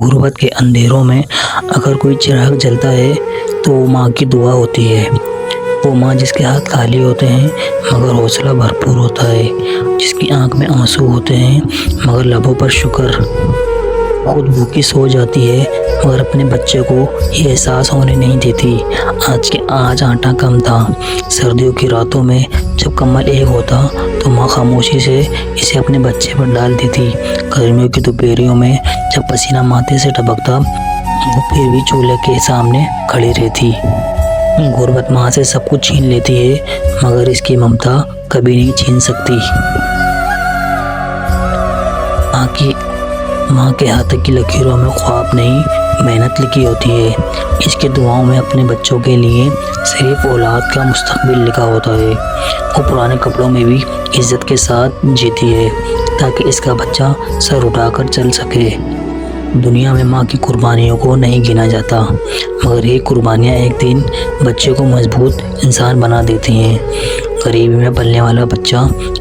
غربت کے اندھیروں میں اگر کوئی چراغ جلتا ہے تو وہ ماں کی دعا ہوتی ہے۔ وہ ماں جس کے ہاتھ خالی ہوتے ہیں مگر حوصلہ بھرپور ہوتا ہے، جس کی آنکھ میں آنسو ہوتے ہیں مگر لبوں پر شکر۔ خود بھوکی سو جاتی ہے مگر اپنے بچے کو یہ احساس ہونے نہیں دیتی۔ آج آٹا کم تھا۔ سردیوں کی راتوں میں جب کمبل ایک ہوتا تو ماں خاموشی سے اسے اپنے بچے پر ڈال دیتی۔ گرمیوں کی دوپہریوں میں جب پسینہ ماتھے سے ٹپکتا وہ پھر بھی چولہے کے سامنے کھڑی رہتی۔ غربت ماں سے سب کچھ چھین لیتی ہے مگر اس کی ممتا کبھی نہیں چھین سکتی۔ ماں کے ہاتھ کی لکیروں میں خواب نہیں، محنت لکھی ہوتی ہے۔ اس کے دعاؤں میں اپنے بچوں کے لیے صرف اولاد کا مستقبل لکھا ہوتا ہے۔ وہ پرانے کپڑوں میں بھی عزت کے ساتھ جیتی ہے تاکہ اس کا بچہ سر اٹھا کر چل سکے۔ دنیا میں ماں کی قربانیوں کو نہیں گنا جاتا مگر یہ قربانیاں ایک دن بچے کو مضبوط انسان بنا دیتی ہیں۔ غریبی میں پلنے والا بچہ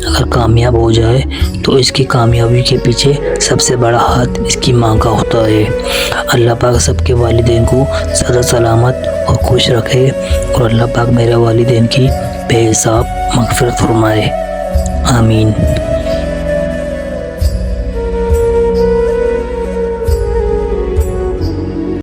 اگر کامیاب ہو جائے تو اس کی کامیابی کے پیچھے سب سے بڑا ہاتھ اس کی ماں کا ہوتا ہے۔ اللہ پاک سب کے والدین کو صحت سلامت اور خوش رکھے اور اللہ پاک میرے والدین کی بے حساب مغفرت فرمائے، آمین۔